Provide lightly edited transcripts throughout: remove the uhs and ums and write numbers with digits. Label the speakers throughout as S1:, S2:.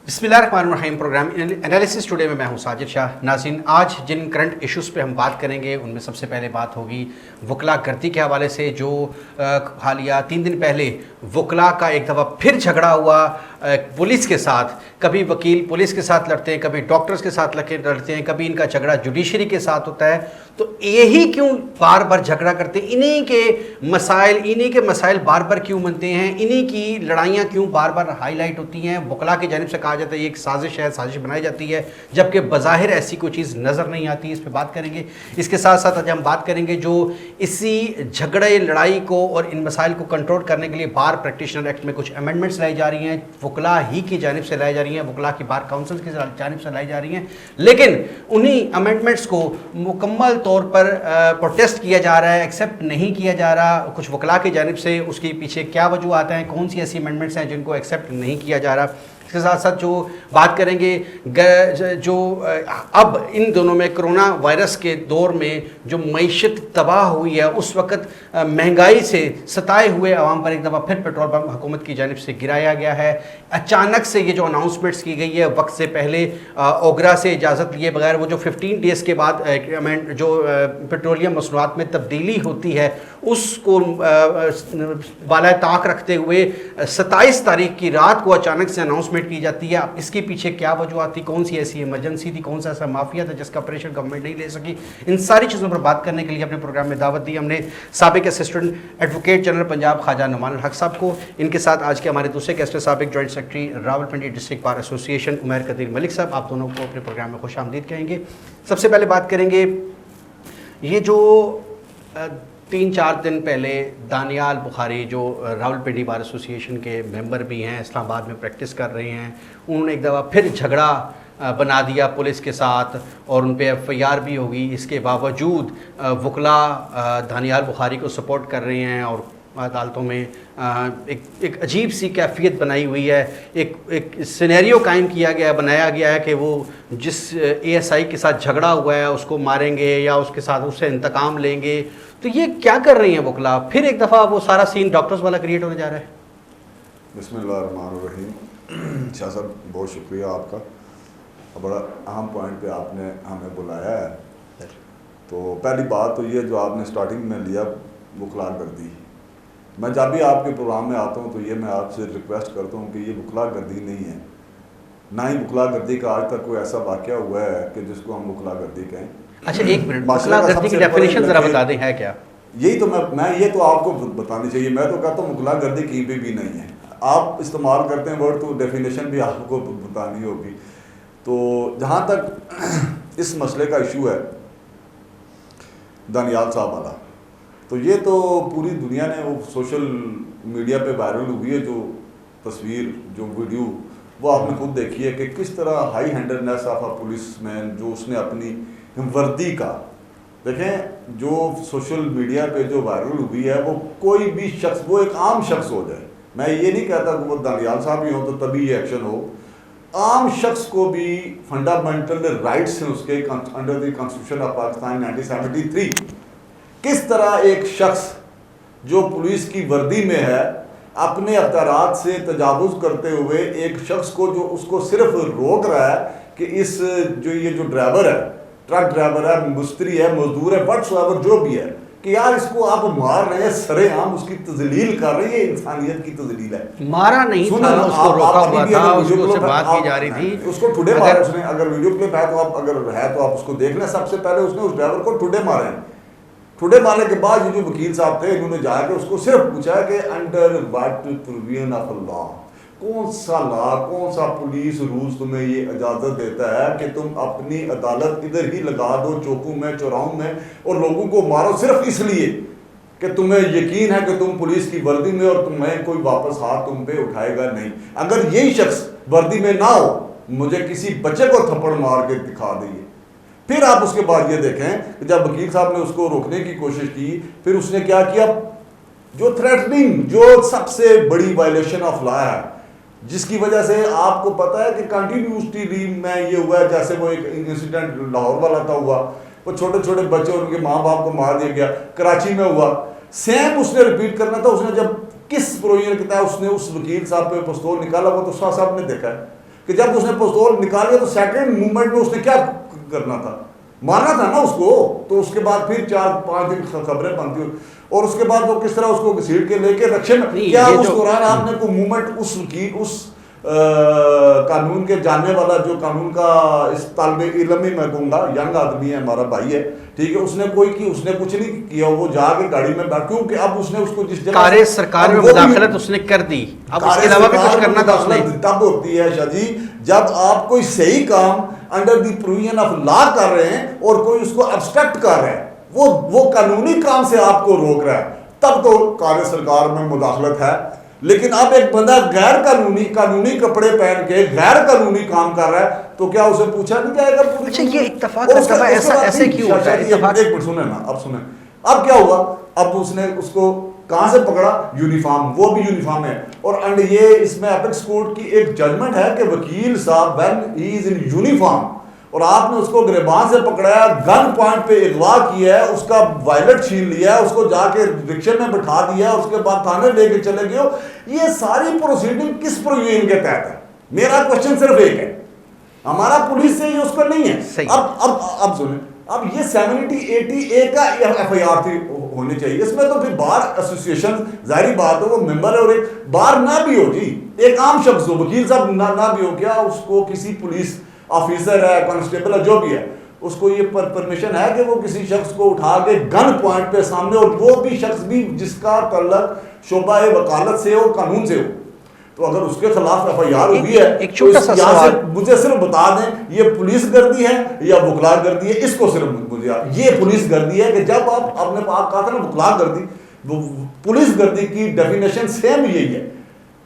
S1: बिस्मिल्लाहिर्रहमानिर्रहीम। Programme analysis today में मैं हूं साजिद शाह। नाज़रीन, आज जिन करंट इश्यूज़ पे हम बात करेंगे उनमें सबसे पहले बात होगी वकला गर्दी के हवाले से। जो हालिया 3 दिन पहले वकला का एक दफ़ा फिर झगड़ा हुआ पुलिस के साथ। कभी वकील पुलिस के साथ लड़ते हैं, कभी डॉक्टर्स के साथ लड़ते हैं, कभी इनका झगड़ा जुडिशरी के साथ होता है। तो यही क्यों बार बार झगड़ा करते हैं? इन्हीं के मसाइल बार बार क्यों बनते हैं? इन्हीं की लड़ाइयाँ क्यों बार बार हाईलाइट होती हैं? वकला की जानिब से कहा जाता है ये एक साजिश है, साजिश बनाई जाती है, जबकि बज़ाहिर ऐसी कोई चीज़ नज़र नहीं आती। इस पर बात करेंगे। इसके साथ साथ आज हम बात करेंगे जो इसी झगड़े लड़ाई को और इन मसाइल को कंट्रोल करने के लिए बार प्रैक्टिशनर एक्ट में कुछ अमेंडमेंट्स लाई जा रही हैं, वकला ही की जानिब से लाई जा रही हैं, वकला की बार काउंसिल की जानिब से लाई जा रही हैं। लेकिन उन्हीं अमेंडमेंट्स को मुकम्मल तौर पर प्रोटेस्ट किया जा रहा है, एक्सेप्ट नहीं किया जा रहा कुछ वकला की जानिब से। उसके पीछे क्या वजूहत हैं, कौन सी ऐसी अमेंडमेंट्स हैं जिनको एक्सेप्ट नहीं किया जा रहा? इसके साथ साथ जो बात करेंगे जो अब इन दोनों में कोरोना वायरस के दौर में जो मईशत तबाह हुई है, उस वक्त महंगाई से सताए हुए आवाम पर एक दफ़ा फिर पेट्रोल पंप हुकूमत की जानिब से गिराया गया है। अचानक से ये जो अनाउंसमेंट्स की गई है वक्त से पहले, ओगरा से इजाज़त लिए बगैर, वो जो 15 डेज़ के बाद जो पेट्रोलियम मसनूआत में तब्दीली होती है उसको बाला ताक रखते हुए 27 तारीख की रात को अचानक से अनाउंसमेंट की जाती है। अब इसके पीछे क्या वजूहत थी, कौन सी ऐसी इमरजेंसी थी, कौन सा ऐसा माफिया था जिसका प्रेशर गवर्नमेंट नहीं ले सकी? इन सारी चीज़ों पर बात करने के लिए अपने प्रोग्राम में दावत दी हमने साबिक assistant advocate general Punjab Khawaja Numan Haq sahab को। इनके साथ आज के हमारे दूसरे गेस्ट साबिक joint secretary Rawalpindi district bar association Umair Qadeer Malik sahab. आप दोनों को अपने प्रोग्राम में खुश आमदीद कहेंगे। सबसे पहले बात करेंगे, ये जो 3-4 दिन पहले दानियाल बुखारी जो रावलपिंडी बार एसोसिएशन के मेंबर भी हैं, इस्लामाबाद में प्रैक्टिस कर रहे हैं, उन्होंने एक दफ़ा फिर झगड़ा बना दिया पुलिस के साथ और उन पे FIR भी होगी। इसके बावजूद वकला दानियाल बुखारी को सपोर्ट कर रहे हैं और अदालतों में एक अजीब सी कैफियत बनाई हुई है। एक सिनेरियो कायम बनाया गया है कि वो जिस ASI के साथ झगड़ा हुआ है उसको मारेंगे या उसके साथ उससे इंतकाम लेंगे। तो ये क्या कर रही हैं वकला? फिर एक दफ़ा वो सारा सीन डॉक्टर्स वाला क्रिएट होने जा रहा है।
S2: बिस्मिल्लाहिर्रहमानिर्रहीम। शाह साहब, बहुत शुक्रिया आपका, बड़ा अहम पॉइंट पे आपने हमें बुलाया है। तो पहली बात तो ये जो आपने स्टार्टिंग में लिया वकला गर्दी, मैं जब भी आपके प्रोग्राम में आता हूँ तो ये मैं आपसे रिक्वेस्ट करता हूँ कि ये वकला गर्दी नहीं है, ना ही वकला गर्दी का आज तक कोई ऐसा वाक़या हुआ है कि जिसको हम वकला गर्दी कहें।
S1: अच्छा, एक मिनट, वकला गर्दी की डेफिनेशन ज़रा बता दें, है क्या?
S2: यही तो मैं ये तो आपको बतानी चाहिए। मैं तो कहता हूँ वकला गर्दी कहीं पे भी नहीं है। आप इस्तेमाल करते हैं वर्ड, तो डेफिनेशन भी आपको बतानी होगी। तो जहाँ तक इस मसले का इशू है दानियाल साहब वाला, तो ये तो पूरी दुनिया ने वो सोशल मीडिया पे वायरल हुई है जो तस्वीर, जो वीडियो, वो आपने खुद देखी है कि किस तरह high handedness of a policeman, जो उसने अपनी वर्दी का, देखें जो सोशल मीडिया पे जो वायरल हुई है वो कोई भी शख्स, वो एक आम शख्स हो जाए, मैं ये नहीं कहता कि वो दानियाल साहब ही हो तो तभी ये एक्शन हो, आम शख्स को भी फंडामेंटल राइट्स हैं उसके under the constitution of Pakistan 1973। किस तरह एक शख्स जो पुलिस की वर्दी में है अपने अख्तियारात से तजावुज़ करते हुए एक शख्स को जो उसको सिर्फ रोक रहा है कि इस ये जो ड्राइवर है, ट्रक ड्राइवर है, मिस्त्री है, मजदूर है, व्हाटसोएवर जो भी है, कि यार इसको आप मार रहे हैं, सरेआम उसकी तजलील कर रहे हैं, ये इंसानियत की तजलील है।
S1: मारा नहीं था, उसको रोका हुआ था, उससे बात की जा रही थी,
S2: उसको ठुडे मारा उसने। अगर वीडियो क्लिप है तो आप, अगर है तो आप उसको देख लें। सबसे पहले उसने उस ड्राइवर को ठुडे मारे हैं। ठुडे मारने के बाद ये जो वकील साहब थे इन्होंने जाकर उसको सिर्फ पूछा कि under what provision of law, कौन सा लॉ, कौन सा पुलिस रूल्स तुम्हें ये इजाज़त देता है कि तुम अपनी अदालत इधर ही लगा दो, चौकों में, चौराहों में, और लोगों को मारो सिर्फ इसलिए कि तुम्हें यकीन है कि तुम पुलिस की वर्दी में और तुम्हें कोई वापस हाथ तुम पे उठाएगा नहीं। अगर यही शख्स वर्दी में ना हो, मुझे किसी बच्चे को थप्पड़ मार के दिखा दिए। फिर आप उसके बाद ये देखें कि जब वकील साहब ने उसको रोकने की कोशिश की, फिर उसने क्या किया, जो थ्रेटनिंग, जो सबसे बड़ी वायलेशन ऑफ लॉ है, जिसकी वजह से आपको पता है कि कंटिन्यूसली में ये हुआ है। जैसे वो एक इंसिडेंट लाहौर वाला था हुआ, वो छोटे छोटे बच्चे और उनके माँ बाप को मार दिया गया, कराची में हुआ, सेम उसने रिपीट करना था। उसने जब किस प्रोविजन के तहत उसने उस वकील साहब पे पिस्तौल निकाला, वो तो शाह साहब ने देखा है। कि जब उसने पिस्तौल निकाली तो सेकंड मूवमेंट में उसने क्या करना था, मारना था ना उसको। तो उसके बाद फिर 4-5 दिन खबरें बनती हुई, और उसके बाद वो किस तरह उसको घसीट के लेके रक्षे में, क्या उस दौरान आपने कोई मूवमेंट उस वकील उस कानून के जानने वाला जो कानून का इस तालिब इल्म ही मैं कहूँगा, यंग आदमी है, हमारा भाई है, ठीक है, उसने कोई की उसने कुछ नहीं किया, वो जाके गाड़ी में बैठ, क्योंकि अब उसने उसको जिस जगह
S1: कार्य सरकार में मुदाखलत उसने कर दी, अब उसके अलावा भी कुछ करना था उसने।
S2: तब होती है शाह जी जब आप कोई सही काम under the provision of law कर रहे हैं और कोई उसको अब्स्ट्रक्ट कर रहा है, वो कानूनी काम से आपको रोक रहा है, तब तो कार्य सरकार में मुदाखलत है। लेकिन अब एक बंदा गैर कानूनी कपड़े पहन के गैर कानूनी काम कर रहा है, तो क्या उसे पूछा नहीं जाएगा?
S1: अच्छा, ये इत्तेफाक ऐसे क्यों होता है?
S2: एक मिनट सुने ना, अब सुने, अब क्या हुआ, अब उसने उसको कहां से पकड़ा? यूनिफॉर्म, वो भी यूनिफॉर्म है। और एंड ये इसमें एपेक्स कोर्ट की एक जजमेंट है कि वकील साहब when he is in uniform और आपने उसको गिरबान से पकड़ाया, गन पॉइंट पे अगवा किया है, उसका वॉलेट छीन लिया है, उसको जाके रिक्शे में बिठा दिया, उसके बाद थाने लेके चले गए, ये सारी प्रोसीडिंग किस प्रोविजन के तहत है? मेरा क्वेश्चन सिर्फ एक है, हमारा पुलिस से ये उसका नहीं है। अब सुने, अब ये 70-80A का FIR थी होनी चाहिए, इसमें तो फिर बार एसोसिएशन जाहिर बात है वो मेंबर है, और एक बार ना भी हो जी, एक आम शख्स हो, वकील साहब ना भी हो, क्या उसको किसी पुलिस ऑफिसर है, कांस्टेबल है, जो भी है, उसको ये परमिशन है कि वो किसी शख्स को उठा के गन पॉइंट पे सामने, और वो भी शख्स भी जिसका तल्लक शोबा वकालत से हो, कानून से हो, तो अगर उसके खिलाफ FIR हुई है,
S1: एक छोटा सा सवाल
S2: मुझे सिर्फ बता दें, ये पुलिस गर्दी है या वकला गर्दी है? इसको सिर्फ मुझे, ये पुलिस गर्दी है कि जब आपने कहा था ना वकला गर्दी, पुलिस गर्दी की डेफिनेशन सेम यही है।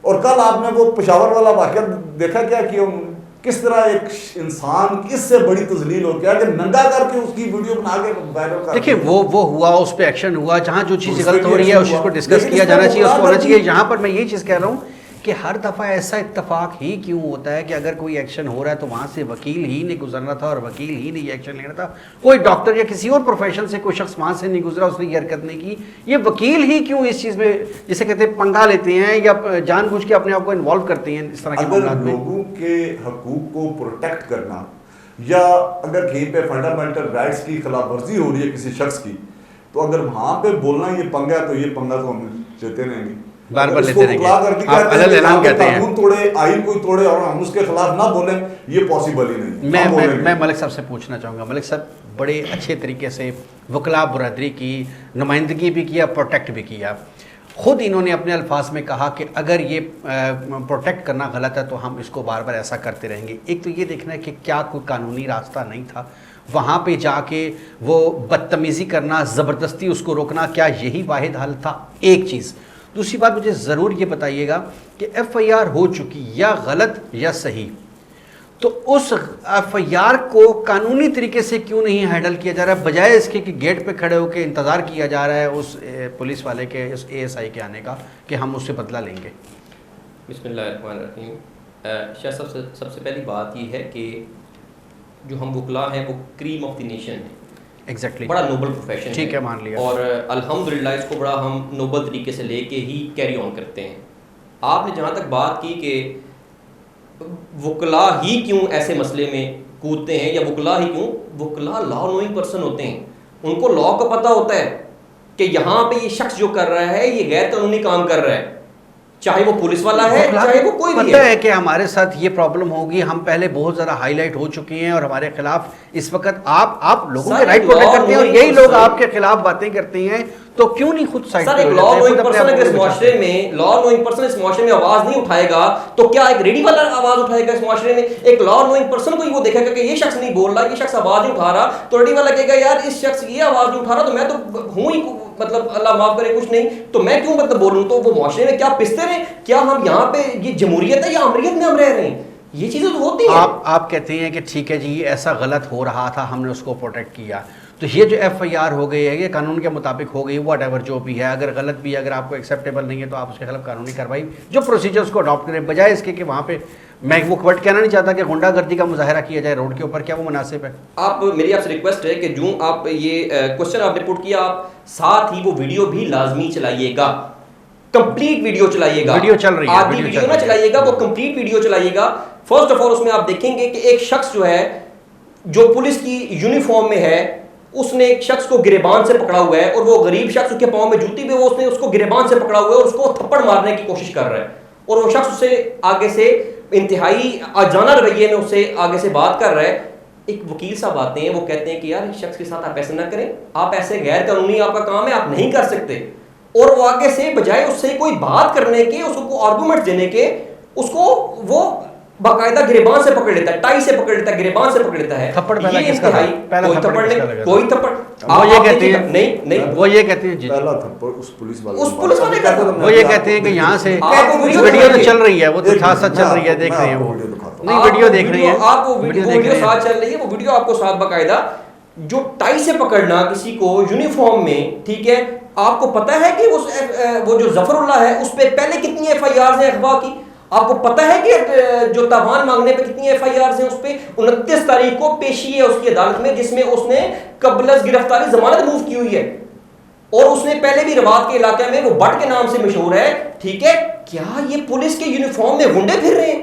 S2: और कल आपने वो पेशावर वाला वाकया देखा, क्या किया उन्होंने, किस तरह एक इंसान इससे बड़ी तजलील हो गया कि नंगा करके उसकी वीडियो बना के वायरल कर।
S1: देखिए वो हुआ, उस पर एक्शन हुआ, जहां जो चीज़ गलत हो रही है उस चीज़ को डिस्कस किया जाना चाहिए, उसको होना चाहिए। यहाँ पर मैं यही चीज़ कह रहा हूँ कि हर दफ़ा ऐसा इत्तेफाक ही क्यों होता है कि अगर कोई एक्शन हो रहा है तो वहाँ से वकील ही नहीं गुजरना था और वकील ही नहीं एक्शन लेना था, कोई डॉक्टर या किसी और प्रोफेशन से कोई शख्स वहाँ से नहीं गुजरा, उसने ये हरकत नहीं की, ये वकील ही क्यों इस चीज़ में जिसे कहते हैं पंगा लेते हैं या जानबूझ के अपने आप को इन्वॉल्व करते हैं इस तरह के मामलों में?
S2: लोगों के हकूक को प्रोटेक्ट करना, या अगर कहीं पे फंडामेंटल राइट्स की खिलाफ वर्जी हो रही है किसी शख्स की, तो अगर वहाँ पे बोलना ये पंगा है, तो ये पंगा तो हम लेते रहेंगे,
S1: बार बार लेते रहेंगे।
S2: आप अलग ऐलान कहते हैं, कानून तोड़े, आईन कोई तोड़े और हम उसके खिलाफ ना बोलें, ये पॉसिबल ही नहीं।
S1: मैं मलिक साहब से पूछना चाहूँगा, मलिक साहब बड़े अच्छे तरीके से वकला बरदरी की नुमाइंदगी भी किया, प्रोटेक्ट भी किया, खुद इन्होंने अपने अल्फाज में कहा कि अगर ये प्रोटेक्ट करना गलत है तो हम इसको बार बार ऐसा करते रहेंगे। एक तो ये देखना है कि क्या कोई कानूनी रास्ता नहीं था, वहाँ पे जाके वो बदतमीज़ी करना, ज़बरदस्ती उसको रोकना, क्या यही वाहिद हल था? एक चीज़। दूसरी बात, मुझे ज़रूर ये बताइएगा कि FIR हो चुकी या गलत या सही, तो उस FIR को कानूनी तरीके से क्यों नहीं हैंडल किया जा रहा है, बजाय इसके कि गेट पे खड़े होकर इंतज़ार किया जा रहा है उस पुलिस वाले के, उस ASI के आने का कि हम उससे बदला लेंगे?
S3: बिस्मिल्लाहिर्रहमानिर्रहीम। शाह साहब, सबसे पहली बात ये है कि जो हम वकला हैं वो क्रीम ऑफ द नेशन है।
S1: एग्जैक्टली,
S3: बड़ा नोबल प्रोफेशन,
S1: ठीक है, मान लिया,
S3: और अल्हम्दुलिल्लाह इसको बड़ा हम नोबल तरीके से लेके ही कैरी ऑन करते हैं। आपने जहाँ तक बात की कि वकला ही क्यों ऐसे मसले में कूदते हैं, या वकला ही क्यों, वकला लॉ नोइंग पर्सन होते हैं, उनको लॉ का पता होता है कि यहाँ पे ये शख्स जो कर रहा है ये गैर कानूनी काम कर रहा है, चाहे वो पुलिस वाला है चाहे वो कोई भी
S1: पता है कि हमारे साथ ये प्रॉब्लम होगी, हम पहले बहुत ज़्यादा हाईलाइट हो चुके हैं और हमारे खिलाफ इस वक्त आप लोगों के राइट प्रोटेक्ट करते हैं और यही लोग आपके खिलाफ बातें करते हैं, तो क्यों नहीं खुद साइड पे?
S3: लॉ नोइंग पर्सन अगर इस माशरे में, लॉ नोइंग पर्सन इस माशरे में आवाज नहीं उठाएगा तो क्या एक रेडी वाला आवाज उठाएगा इस माशरे में? एक लॉ नोइंग पर्सन को ही वो देखेगा कि ये शख्स नहीं बोल रहा, ये शख्स आवाज नहीं उठा रहा, तो रेडी वाला कहेगा यार इस शख्स ये आवाज नहीं उठा रहा तो मैं तो हूं ही, मतलब अल्लाह माफ करे कुछ नहीं, तो मैं क्यों मतलब बोलूं? तो वो माशरे में क्या पिसते रहे? क्या हम यहाँ पे ये जमहूरियत है या अमरीयत में हम रह रहे हैं? ये चीजें तो होती हैं।
S1: आप कहते हैं कि ठीक है जी ऐसा गलत हो रहा था, हमने उसको प्रोटेक्ट किया, तो ये जो FIR हो गई है ये कानून के मुताबिक हो गई, वट एवर जो भी है, अगर गलत भी है, अगर आपको एक्सेप्टेबल नहीं है तो आप उसके खिलाफ कानूनी कार्रवाई जो प्रोसीजर उसको अडॉप्ट करें, बजाय इसके कि वहाँ पे, मैं वो वर्ड कहना नहीं चाहता कि गुंडागर्दी का मुजाहरा किया जाए रोड के ऊपर, क्या वो मुनासिब है?
S3: आप, मेरी आपसे रिक्वेस्ट है कि जो आप ये क्वेश्चन आपने पुट किया, आप साथ ही वो वीडियो भी लाजमी चलाइएगा, कंप्लीट वीडियो चलाइएगा,
S1: वीडियो चल रही है,
S3: आधी
S1: वीडियो
S3: वीडियो
S1: चल
S3: ना
S1: रही है।
S3: चलाइएगा, वो कंप्लीट वीडियो चलाइएगा। फर्स्ट ऑफ ऑल उसमें आप देखेंगे कि एक शख्स जो है, जो पुलिस की यूनिफॉर्म में है, उसने एक शख्स को गिरेबान से पकड़ा हुआ है, और वो गरीब शख्स उसके पांव में जूती में, वो उसने उसको गिरेबान से पकड़ा हुआ है और उसको थप्पड़ मारने की कोशिश कर रहा है, और वो शख्स उससे आगे से इंतहाई अजाना रवैये में उससे आगे से बात कर रहा है। एक वकील साहब आते हैं, वो कहते हैं कि यार इस शख्स के साथ आप ऐसे ना करें, आप ऐसे गैर कानूनी आपका काम है, आप नहीं कर सकते। और वो आगे से बजाय उससे कोई बात करने के, उसको आर्गुमेंट देने के, उसको वो बाकायदा गिरेबान से पकड़ लेता है, टाई से पकड़ लेता है, गिरेबान से पकड़ लेता है।
S1: थप्पड़ पहला
S3: ये
S1: किसका
S3: इंतहाई,
S1: लगा? पहला
S3: कोई
S1: थप्पड़
S3: थप्पड़
S1: किसका
S3: नहीं,
S1: लगा?
S3: कोई थप्पड़
S1: वो ये कहते हैं,
S3: नहीं,
S1: वो ये कहते हैं
S2: पहला थप्पड़ उस पुलिस वाले
S3: उस पुलिस वाले का,
S1: वो ये कहते हैं कि यहाँ से
S3: आपको वीडियो
S1: वीडियो तो
S3: दिखाएंगे।
S1: चल रही है, वो तो
S2: एक
S1: साथ साथ
S2: मिनट,
S1: चल रही है,
S2: मैं
S1: देख रहे हैं
S2: आपको
S1: वो,
S2: वीडियो दिखाता हूं।
S1: नहीं वीडियो देख रही है,
S3: आप वो वीडियो साथ चल रही है, वो वीडियो आपको साथ बाकायदा, जो टाई से पकड़ना किसी को यूनिफॉर्म में, ठीक है, आपको पता है कि वो जो जफरुल्लाह है उस पे पहले कितनी एफआईआर हैं अगवा की, आपको पता है कि जो तावान मांगने पे कितनी एफआईआर हैं उस पे। 29 तारीख को पेशी है उसकी अदालत में, जिसमें उसने कबलस गिरफ्तारी जमानत मूव की हुई है, और उसने पहले भी रबात के इलाके में वो बट के नाम से मशहूर है, ठीक है। क्या ये पुलिस के यूनिफॉर्म में गुंडे फिर रहे हैं?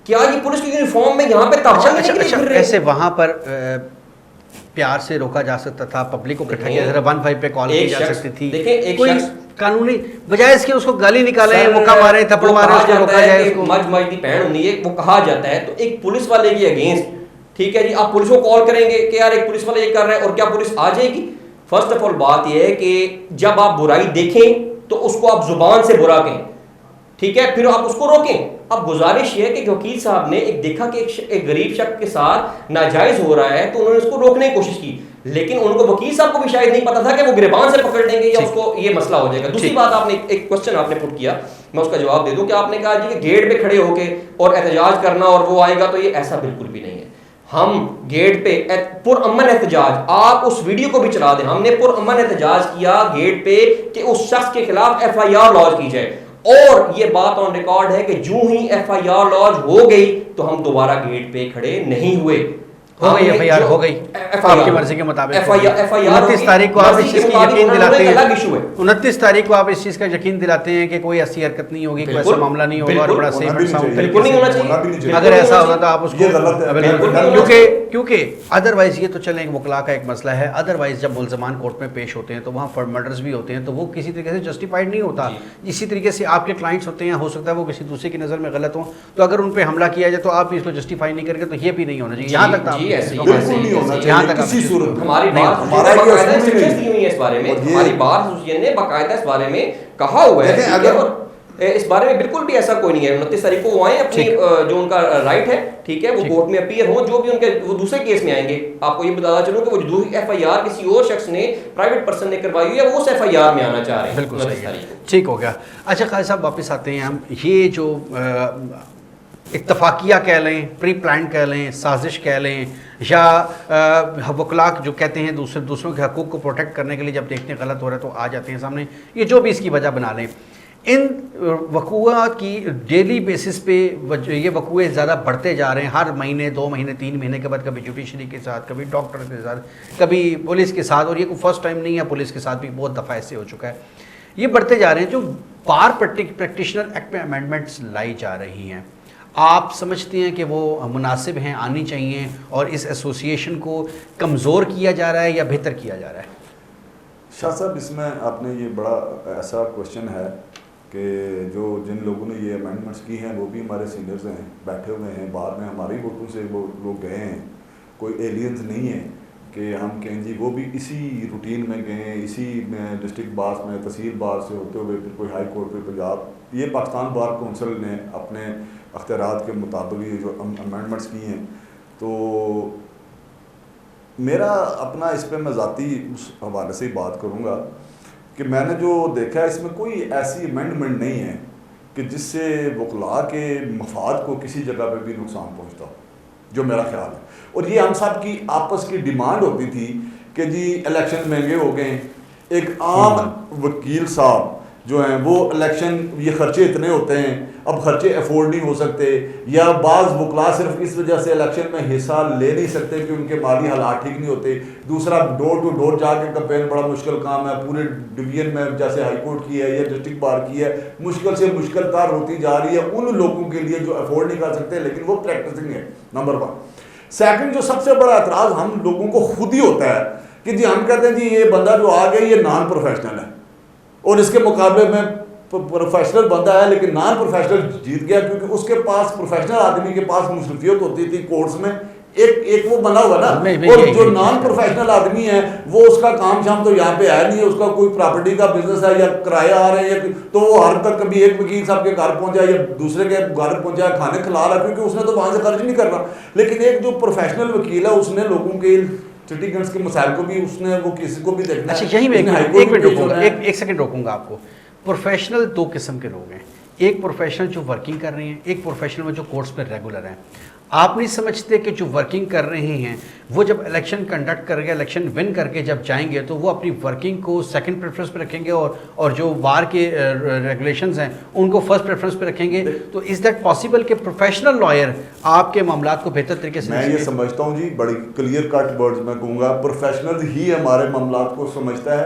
S3: क्या ये पुलिस के यूनिफॉर्म में यहाँ पे तावान लेने के लिए फिर रहे हैं?
S1: ऐसे वहां पर प्यार से रोका जा सकता था, पब्लिक को इकट्ठा किया जा सकता था, 15 पे कॉल की जा सकती थी,
S3: देखिए एक
S1: कोई
S3: शख्स
S1: कानूनी बजाय इसके उसको गाली निकाले, मुक्का मारे, थप्पड़ मारे, उसको रोका जाए, उसको
S3: मज दी पैण होती है, वो कहा जाता है। तो एक पुलिस वाले के अगेंस्ट, ठीक है जी, आप पुलिस को कॉल करेंगे कि यार एक पुलिस वाला ये कर रहा है, और क्या पुलिस आ जाएगी? फर्स्ट ऑफ ऑल बात यह है कि जब आप बुराई देखें तो उसको आप जुबान से बुरा कहें, ठीक है, फिर आप उसको रोकें। अब गुजारिश ये है कि वकील साहब ने एक देखा कि एक गरीब शख्स के साथ नाजायज हो रहा है, तो उन्होंने उसको रोकने की कोशिश की, लेकिन उनको वकील साहब को भी शायद नहीं पता था कि वो गिरबान से पकड़ लेंगे या उसको ये मसला हो जाएगा। दूसरी बात, आपने एक क्वेश्चन आपने पुट किया, मैं उसका जवाब दे दूं कि आपने कहा जी कि गेट पे खड़े होके और एहतजाज करना और वो आएगा, तो ये ऐसा बिल्कुल भी नहीं है। हम गेट पे पुरअमन एहतजाज, आप उस वीडियो को भी चला दें, हमने पुरअमन एहतजाज किया गेट पे कि उस शख्स के खिलाफ एफआईआर लॉन्च की जाए, और ये बात ऑन रिकॉर्ड है कि जो ही एफआईआर लॉन्च हो गई तो हम दोबारा गेट पे खड़े नहीं हुए।
S1: हो गई एफआईआर, हो गई आपकी मर्जी के मुताबिक। 29 तारीख को आप इस चीज की यकीन दिलाते हैं, 29 तारीख को आप इस चीज का यकीन दिलाते हैं कि कोई ऐसी हरकत नहीं होगी, कोई ऐसा मामला नहीं होगा, और बड़ा सेफ एंड साउंड
S3: बिल्कुल नहीं होना चाहिए।
S1: अगर ऐसा होता तो आप उसको,
S2: ये गलत है,
S1: क्योंकि अदरवाइज ये तो चले एक वकला का एक मसला है, अदरवाइज जब मुल्ज़मान कोर्ट में पेश होते हैं तो वहाँ मर्डर्स भी होते हैं, तो वो किसी तरीके से जस्टिफाइड नहीं होता। इसी तरीके से आपके क्लाइंट्स होते हैं, हो सकता है वो किसी दूसरे की नज़र में गलत हो, तो अगर उन पर हमला किया जाए तो आप इसको जस्टिफाई नहीं करेंगे, तो ये भी नहीं होना चाहिए। यहाँ तक
S2: नहीं होना चाहिए किसी सूरत में।
S3: हमारी बार
S2: हमारा ये
S3: बाकायदा
S2: असूल ही
S3: सेक्शंस
S2: नहीं।
S3: दी हुई है इस बारे में,
S2: और ये-
S3: हमारी बार एसोसिएशन ने बाकायदा इस बारे में कहा हुआ है,
S2: देखें,
S3: ठीक है,
S2: अगर-
S3: और इस बारे में बिल्कुल भी ऐसा कोई नहीं है। 29 तारीख को वो आए, अपनी जो उनका राइट है, ठीक है, वो कोर्ट में अपीयर हो, जो भी उनके वो दूसरे केस में आएंगे। आपको ये बताना चलूं कि वो जो एफआईआर किसी और शख्स ने, प्राइवेट पर्सन ने करवाई हुई है, वो उस एफआईआर में आना चाह रहे हैं।
S1: बिल्कुल सही
S3: 29
S1: है,
S3: तारीख को।
S1: ठीक हो गया। अच्छा काजी साहब, वापस आते हैं हम, ये जो इत्तफाकिया कह लें, प्री प्लान कह लें, साजिश कह लें, या वकला जो कहते हैं दूसरों के हकूक़ को प्रोटेक्ट करने के लिए जब देखते हैं गलत हो रहा है तो आ जाते हैं सामने, ये जो भी इसकी वजह बना लें, इन वक़ूआत की डेली बेसिस पे ये वक़ूए ज़्यादा बढ़ते जा रहे हैं। हर महीने, 2 महीने, 3 महीने के बाद कभी जुडिशरी के साथ, कभी डॉक्टर के साथ, कभी पुलिस के साथ, और ये कोई फर्स्ट टाइम नहीं है, पुलिस के साथ भी बहुत दफ़ा ऐसे हो चुका है। ये बढ़ते जा रहे हैं। जो बार प्रैक्टिशनर एक्ट में अमेंडमेंट्स लाई जा रही हैं, आप समझते हैं कि वो मुनासिब हैं, आनी चाहिए, और इस एसोसिएशन को कमज़ोर किया जा रहा है या बेहतर किया जा रहा है?
S2: शाह साहब, इसमें आपने ये बड़ा ऐसा क्वेश्चन है कि जिन लोगों ने ये अमेंडमेंट्स की हैं वो भी हमारे सीनियर्स हैं, बैठे हुए हैं, बाद में हमारे ही वोटों से वो लोग गए हैं, कोई एलियंस नहीं है कि हम कहें जी वो भी इसी रूटीन में गए, इसी में डिस्ट्रिक्ट बार में, तहसील बार से होते हुए फिर कोई हाई कोर्ट पे पंजाब, ये पाकिस्तान बार कौंसिल ने अपने अख्तियारात के मुताबिक ये जो अमेंडमेंट्स की हैं। तो मेरा अपना इस पर मैं ज़ाती उस हवाले से ही बात करूँगा कि मैंने जो देखा है इसमें कोई ऐसी अमेंडमेंट नहीं है कि जिससे वकला के मफाद को किसी जगह पे भी नुकसान पहुंचता हो, जो मेरा ख्याल है। और ये हम सब की आपस की डिमांड होती थी कि जी इलेक्शन महंगे हो गए, एक आम वकील साहब जो हैं वो इलेक्शन, ये खर्चे इतने होते हैं, अब खर्चे अफोर्ड नहीं हो सकते, या बाज़ वकला सिर्फ इस वजह से इलेक्शन में हिस्सा ले नहीं सकते कि उनके माली हालात ठीक नहीं होते। दूसरा, डोर टू डोर जाके कैंपेन बड़ा मुश्किल काम है, पूरे डिवीजन में जैसे हाई कोर्ट की है या डिस्ट्रिक्ट बार की है, मुश्किल से मुश्किल कार होती जा रही है उन लोगों के लिए जो अफोर्ड नहीं कर सकते, लेकिन वो प्रैक्टिसिंग है, नंबर 1। सेकंड, जो सबसे बड़ा एतराज़ हम लोगों को खुद ही होता है कि जी हम कहते हैं जी ये बंदा जो आ गया ये नॉन प्रोफेशनल है, और इसके मुकाबले में प्रोफेशनल बंदा है लेकिन नॉन प्रोफेशनल जीत गया, क्योंकि उसके पास, प्रोफेशनल आदमी के पास मुशरफियत होती थी कोर्ट्स में, एक वो बना हुआ ना, और जो नॉन प्रोफेशनल आदमी है वो उसका काम शाम तो यहाँ पे है नहीं है, उसका कोई प्रॉपर्टी का बिजनेस है या किराया आ रहे हैं, तो वो हर तक कभी एक वकील साहब के घर पहुंचा या दूसरे के घर पहुंचा खाने खिला रहा, क्योंकि उसने तो वहां से खर्च नहीं करना। लेकिन एक जो प्रोफेशनल वकील है उसने लोगों के सिटीजन्स के मसाइल को भी, उसने वो किसी को भी देखना।
S1: अच्छा, यही मैं एक मिनट रोकूंगा, एक सेकंड रोकूंगा आपको। प्रोफेशनल दो किस्म के लोग हैं, एक प्रोफेशनल जो वर्किंग कर रहे हैं, एक प्रोफेशनल में जो कोर्ट्स पर रेगुलर हैं। आप नहीं समझते कि जो वर्किंग कर रहे हैं वो जब इलेक्शन कंडक्ट करके, इलेक्शन विन करके जब जाएंगे तो वो अपनी वर्किंग को सेकंड प्रेफरेंस पे रखेंगे और जो बार के रेगुलेशंस हैं उनको फर्स्ट प्रेफरेंस पे रखेंगे? तो इज़ दैट पॉसिबल कि प्रोफेशनल लॉयर आपके मामलात को बेहतर तरीके से?
S2: मैं ये समझता हूँ जी, बड़ी क्लियर कट वर्ड्स में कहूँगा, प्रोफेशनल ही हमारे मामलात को समझता है।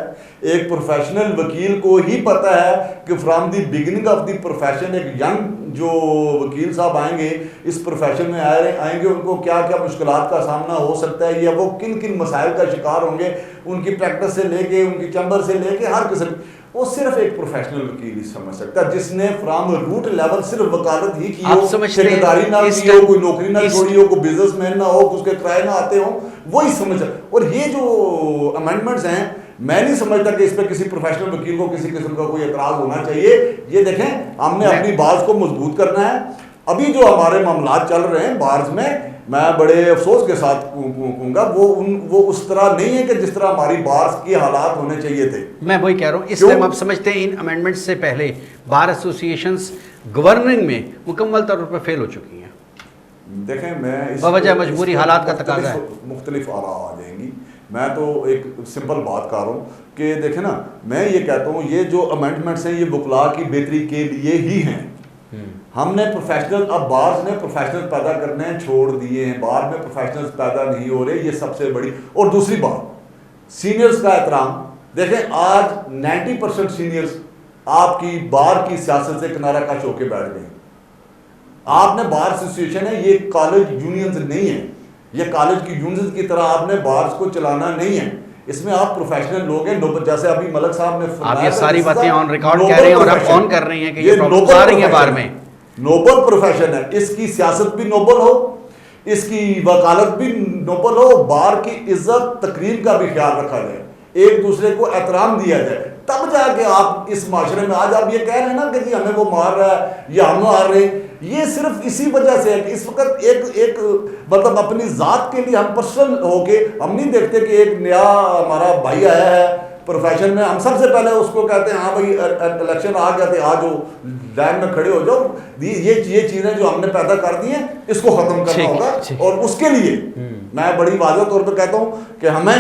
S2: एक प्रोफेशनल वकील को ही पता है कि from the beginning of the profession, एक यंग जो वकील साहब आएंगे इस प्रोफेशन में आएंगे, उनको क्या क्या मुश्किलात का सामना हो सकता है, या वो किन किन मसाइल का शिकार होंगे, उनकी प्रैक्टिस से लेके, उनकी चैम्बर से लेके हर किस्म, वो सिर्फ एक प्रोफेशनल वकील ही समझ सकता है, जिसने फ्रॉम रूट लेवल सिर्फ वकालत ही की हो, ठेकेदारी ना की हो, कोई नौकरी ना छोड़ी हो, कोई बिजनेसमैन ना हो, उसके किराए ना आते हो, वही समझ। और ये जो अमेंडमेंट्स हैं, मैं नहीं समझता कि इस पर किसी प्रोफेशनल वकील को किसी किस्म का कोई एतराज होना चाहिए। ये देखें, हमने अपनी बात को मजबूत करना है। अभी जो हमारे मामलात चल रहे हैं बार्स में, मैं बड़े अफसोस के साथ कहूँगा वो उस तरह नहीं है कि जिस तरह हमारी बार्स के हालात होने चाहिए थे।
S1: मैं वही कह रहा हूँ, इस टाइम आप समझते हैं इन अमेंडमेंट से पहले बार एसोसिएशंस गवर्निंग में मुकम्मल तौर पर फेल हो चुकी हैं।
S2: देखें, मैं
S1: बवजह मजबूरी हालात का तकाजा है,
S2: मुख्तलिफ आरा आ जाएंगी। मैं तो एक सिंपल बात कर रहा हूँ कि देखें ना, मैं ये कहता हूँ ये जो अमेंडमेंट्स हैं ये वकला की बेहतरी के लिए ही हैं। हमने प्रोफेशनल, अब बार्स ने प्रोफेशनल पैदा करने छोड़ दिए हैं, बार में प्रोफेशनल्स पैदा नहीं हो रहे, ये सबसे बड़ी। और दूसरी बात, सीनियर्स का एहतराम। देखें, आज 90% सीनियर्स आपकी बार की सियासत से किनारा कश होकर बैठ गए। आपने बार एसोसिएशन है, ये कॉलेज यूनियंस नहीं है, ये कॉलेज की यूनियंस की तरह आपने बार्स को चलाना नहीं है। इसमें आप प्रोफेशनल लोग हैं, जैसे अभी मलक साहब ने,
S1: आप ये सारी बातें ऑन रिकॉर्ड कह रहे हैं और आप ऑन कर रही हैं कि ये प्रॉब्लम्स आ रही हैं बार में।
S2: नोबल प्रोफेशन है, इसकी सियासत भी नोबल हो, इसकी वकालत भी नोबल हो, बार की इज्जत तकरीम का भी ख्याल रखा जाए, एक दूसरे को एहतराम दिया जाए, तब जाके आप इस माशरे में। आज आप ये कह रहे हैं ना कि जी हमें वो मार रहा है या हम मार रहे हैं, ये सिर्फ इसी वजह से है कि इस वक्त एक मतलब अपनी जात के लिए हम पर्सनल होके हम नहीं देखते कि एक नया हमारा भाई आया है प्रोफेशन में, हम सबसे पहले उसको कहते हैं हाँ भाई इलेक्शन आ गया थे, आ जाओ लाइन में खड़े हो जाओ। ये चीजें जो हमने पैदा कर दी हैं इसको खत्म करना होगा। और उसके लिए मैं बड़ी वाज़ेह तौर पर कहता हूँ कि हमें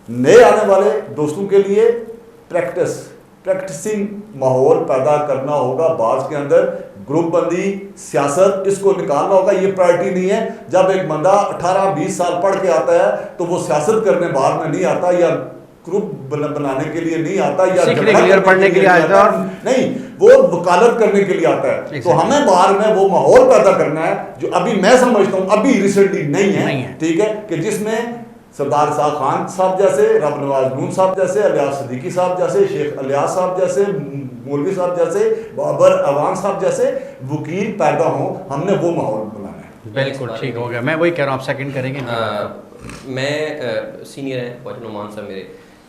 S2: नए आने वाले दोस्तों के लिए प्रैक्टिसिंग माहौल पैदा करना होगा। बाज के अंदर ग्रुप बंदी, सियासत, इसको निकालना होगा। ये प्रायोरिटी नहीं है। जब एक बंदा 18-20 साल पढ़ के आता है तो वो सियासत करने बाहर में नहीं आता, या ग्रुप बनाने के लिए नहीं आता, या
S1: पढ़ने के लिए आता है,
S2: नहीं, वो वकालत करने के लिए आता है। तो हमें बाहर में वो माहौल पैदा करना है जो अभी मैं समझता हूँ अभी रिसेंटली नहीं है। ठीक है, कि जिसमें सरदार साहब खान साहब जैसे, रब नवाज नून साहब जैसे, अलियास सिद्दीकी साहब जैसे, शेख अलियास साहब जैसे, मौलवी साहब जैसे, बाबर अवान साहब जैसे वकील पैदा हों, हमने वो माहौल बनाना है।
S1: बिल्कुल ठीक हो गया। मैं वही कह रहा हूँ, आप सेकंड करेंगे?
S3: मैं सीनियर है वाजिद नुमान साहब मेरे,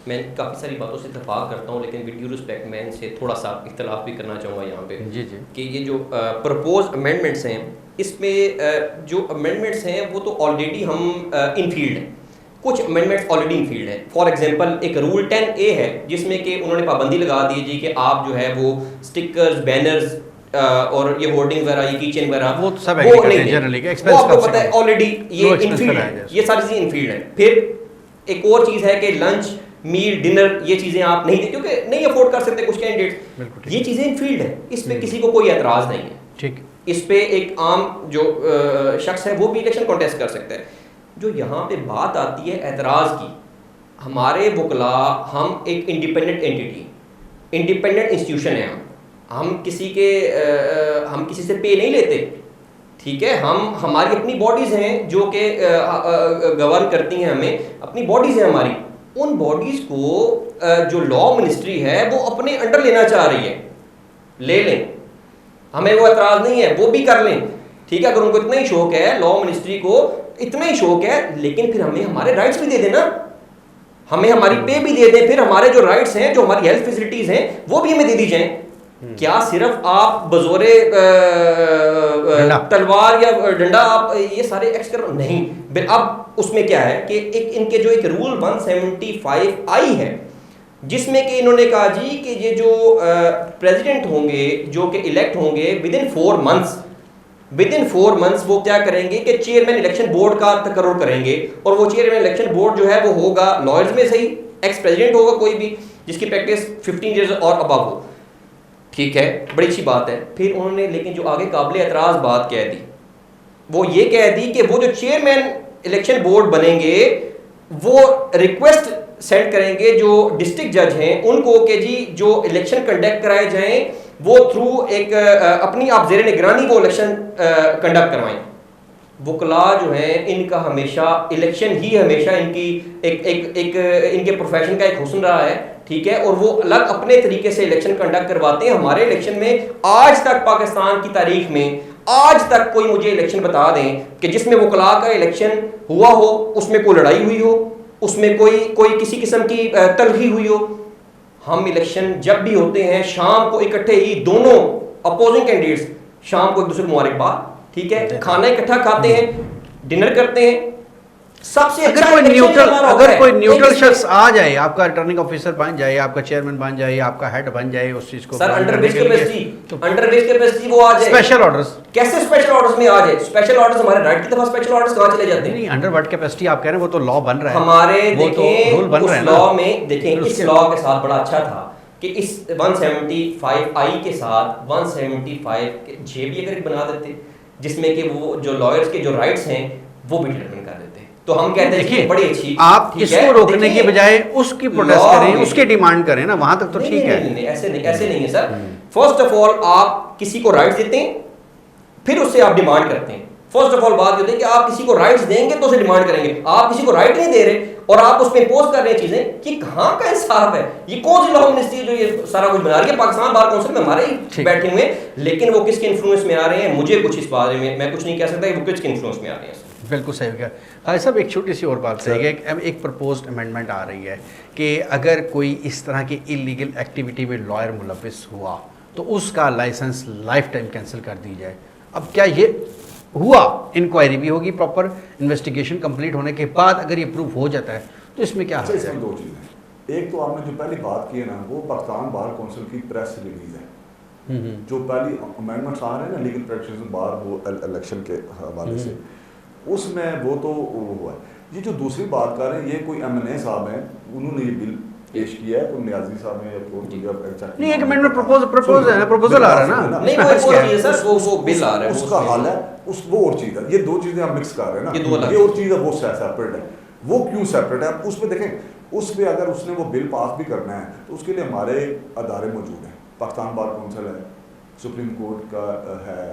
S3: मैं काफ़ी सारी बातों से इत्तेफाक करता हूँ, लेकिन विद ड्यू रिस्पेक्ट मैं इनसे थोड़ा सा इख्तलाफ भी करना चाहूँगा यहाँ पे।
S1: जी जी, कि
S3: ये जो प्रपोज अमेंडमेंट्स हैं, इसमें जो अमेंडमेंट्स हैं वो तो ऑलरेडी हम इनफील्ड हैं। कुछ अमेंडमेंट्स ऑलरेडी इनफील्ड है। फॉर एग्जांपल एक रूल 10A है जिसमें कि उन्होंने पाबंदी लगा दी जी कि आप जो है वो स्टिकर्स, बैनर्स और ये होर्डिंग वगैरह, ये कीचेन वगैरह,
S1: वो सब जनरली
S3: वो आपको पता है ऑलरेडी ये इनफील्ड है, ये सारी चीज़ें इनफील्ड है। फिर एक और चीज़ है कि लंच मील डिनर ये चीज़ें आप नहीं दे, क्योंकि नहीं अफोर्ड कर सकते कुछ कैंडिडेट,
S1: बिल्कुल ठीक।
S3: ये चीज़ें इनफील्ड है, इस पर किसी को कोई एतराज़ नहीं है।
S1: ठीक,
S3: इस पे एक आम जो शख्स है वो भी इलेक्शन कॉन्टेस्ट कर सकता है। जो यहाँ पे बात आती है एतराज़ की, हमारे वकला, हम एक इंडिपेंडेंट एंटिटी, इंडिपेंडेंट इंस्टीट्यूशन है, हम किसी के हम किसी से पे नहीं लेते, ठीक है, हम हमारी अपनी बॉडीज़ हैं जो कि गवर्न करती हैं हमें, अपनी बॉडीज़ हैं हमारी, उन बॉडीज़ को जो लॉ मिनिस्ट्री है वो अपने अंडर लेना चाह रही है, ले लें, हमें वो एतराज़ नहीं है, वो भी कर लें, ठीक है, अगर उनको इतना ही शौक है, लॉ मिनिस्ट्री को इतना ही शौक है, लेकिन फिर हमें हमारे राइट्स भी दे देना, हमें हमारी पे भी दे दें, फिर हमारे जो राइट्स हैं, जो हमारी हेल्थ फैसिलिटीज़ हैं वो भी हमें दे दी जाएं। क्या सिर्फ आप बजोरे तलवार या डंडा आप ये सारे एक्स कर नहीं। अब उसमें क्या है कि एक इनके जो एक रूल 175 आई है, जिसमें कि इन्होंने कहा जी कि ये जो प्रेसिडेंट होंगे जो कि इलेक्ट होंगे विदिन 4 मंथ्स वो क्या करेंगे कि चेयरमैन इलेक्शन बोर्ड का तकर्रुर करेंगे, और वो चेयरमैन इलेक्शन बोर्ड जो है वो होगा लॉयर्स में से ही, एक्स प्रेसिडेंट होगा कोई भी जिसकी प्रैक्टिस 15 ईयर्स और अबव हो, ठीक है, बड़ी अच्छी बात है। फिर उन्होंने लेकिन जो आगे काबिल एतराज़ बात कह दी, वो ये कह दी कि वो जो चेयरमैन इलेक्शन बोर्ड बनेंगे वो रिक्वेस्ट सेंड करेंगे जो डिस्ट्रिक्ट जज हैं उनको कि जी जो इलेक्शन कंडक्ट कराए जाएं वो थ्रू एक अपनी आप ज़ेरे निगरानी वो इलेक्शन कंडक्ट करवाएं। वकला जो हैं इनका हमेशा इलेक्शन ही हमेशा इनकी एक इनके प्रोफेशन का एक हुस्न रहा है, ठीक है, और वो अलग अपने तरीके से इलेक्शन कंडक्ट करवाते हैं। हमारे इलेक्शन में आज तक पाकिस्तान की तारीख में आज तक कोई मुझे इलेक्शन बता दें कि जिसमें वकला का इलेक्शन हुआ हो, उसमें कोई लड़ाई हुई हो, उसमें कोई किसी किस्म की तलखी हुई हो। हम इलेक्शन जब भी होते हैं शाम को इकट्ठे ही दोनों अपोजिंग कैंडिडेट्स शाम को एक दूसरे को मुबारकबाद, ठीक है, खाना इकट्ठा खाते हैं, डिनर करते हैं। सबसे
S1: अगर कोई न्यूट्रल शख्स आ जाए, आपका रिटर्निंग ऑफिसर बन जाए, आपका चेयरमैन बन जाए, आपका हेड बन जाए उस चीज को,
S3: सर अंडर बेस कैपेसिटी वो आ जाए,
S1: स्पेशल ऑर्डर्स
S3: कैसे स्पेशल ऑर्डर्स में आ जाए? स्पेशल ऑर्डर्स हमारे राइट की दफा स्पेशल ऑर्डर्स कहां चले जाते हैं?
S1: नहीं, अंडर वर्ड कैपेसिटी आप कह रहे हैं, वो तो लॉ बन रहा है
S3: हमारे,
S1: वो
S3: देखें
S1: तो रूल बन रहा है ना,
S3: लॉ में देखें इस लॉ के साथ बड़ा अच्छा था कि इस 175 आई के साथ 175 जे भी अगर बना देते जिसमें कि वो जो लॉयर्स के जो राइट्स हैं वो भी डिटरमिन कर देते, तो हम कहते हैं कि बड़ी अच्छी,
S1: आप इसको रोकने की बजाय उसकी प्रोटेस्ट करें, उसकी डिमांड करें ना, वहां तक तो ठीक है।
S3: नहीं, ऐसे नहीं है सर। फर्स्ट ऑफ ऑल आप किसी को राइट्स देते हैं, फिर उससे आप डिमांड करते हैं। फर्स्ट ऑफ ऑल बात होती है कि आप किसी को राइट्स देंगे तो उसे डिमांड करेंगे, आप किसी को राइट नहीं दे रहे और आप उस पर इम्पोज कर रहे हैं चीजें, ये कहाँ का इंसाफ है? ये कौन सी लॉ मिनिस्ट्री जो ये सारा कुछ बना रही है? पाकिस्तान बार काउंसिल में हमारे ही बैठे हुए हैं, लेकिन वो किसके इन्फ्लुएंस में आ रहे हैं मुझे कुछ इस बारे में मैं कुछ नहीं कह सकता कि वो किसके इन्फ्लुएंस में आ रहे हैं।
S1: बिल्कुल सही कहा। हाँ साहब, एक छोटी सी और बात है कि एक प्रपोज्ड अमेंडमेंट आ रही है कि अगर कोई इस तरह की इलीगल एक्टिविटी में लॉयर मुलविस हुआ तो उसका लाइसेंस लाइफ टाइम कैंसिल कर दी जाए। अब क्या ये हुआ? इंक्वायरी भी होगी, प्रॉपर इन्वेस्टिगेशन कंप्लीट होने के बाद अगर ये प्रूफ हो जाता है तो इसमें क्या है?
S2: इसमें दो चीज़ें, एक तो आपने जो पहली बात की है ना, वो पाकिस्तान बार काउंसिल की प्रेस रिलीज है, जो पहली अमेंडमेंट्स आ रहे हैं ना लीगल प्रैक्टिस बार वो इलेक्शन के हवाले से, उसमें वो तो हुआ है। ये जो दूसरी बात कर रहे हैं, ये कोई MNA साहब हैं, उन्होंने ये बिल पेश किया है, कोई नियाजी साहब ने या
S1: नहीं, एक अमेंडमेंट प्रपोजल आ रहा है ना,
S3: नहीं कोई और चीज़ है सर, वो बिल आ रहा है,
S2: उसका हाल है, उस वो और चीज़ है। ये दो चीज़ें आप मिक्स कर रहे हैं ना, ये और चीज़ है, वो सेपरेट है। वो क्यों सेपरेट है? उस पर देखें, उस पर अगर उसने वो बिल पास भी करना है तो उसके लिए हमारे अदारे मौजूद हैं। पाकिस्तान बार काउंसिल है, सुप्रीम कोर्ट का है,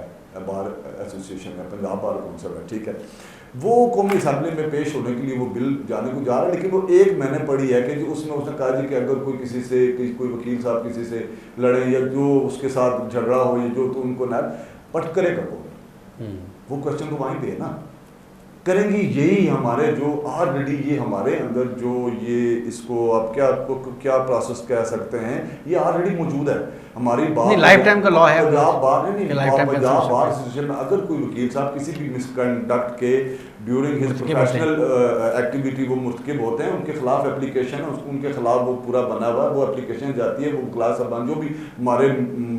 S2: बार एसोसिएशन है, पंजाब बार काउंसिल है, ठीक है। वो कौमी असम्बली में पेश होने के लिए वो बिल जाने को जा रहा है, लेकिन वो एक मैंने पढ़ी है कि उसने कहा जी कि अगर कोई किसी से कोई वकील साहब किसी से लड़े या जो उसके साथ झगड़ा हो या जो, तो उनको ना पट करेगा वो क्वेश्चन तो वहीं पे है ना, करेंगे यही हमारे जो ऑलरेडी ये हमारे अंदर जो ये इसको आप क्या प्रोसेस कह सकते हैं, ये ऑलरेडी मौजूद है। हमारी बात
S1: लाइफ टाइम का लॉ है,
S2: पंजाब बार एसोसिएशन में अगर कोई वकील साहब किसी भी मिसकंडक्ट के ड्यूरिंग हिज प्रोफेशनल एक्टिविटी वो मुर्तकिब होते हैं, उनके खिलाफ एप्लीकेशन है, उनके खिलाफ वो पूरा बना हुआ है, वो एप्लीकेशन जाती है, वो क्लास साहबान जो भी हमारे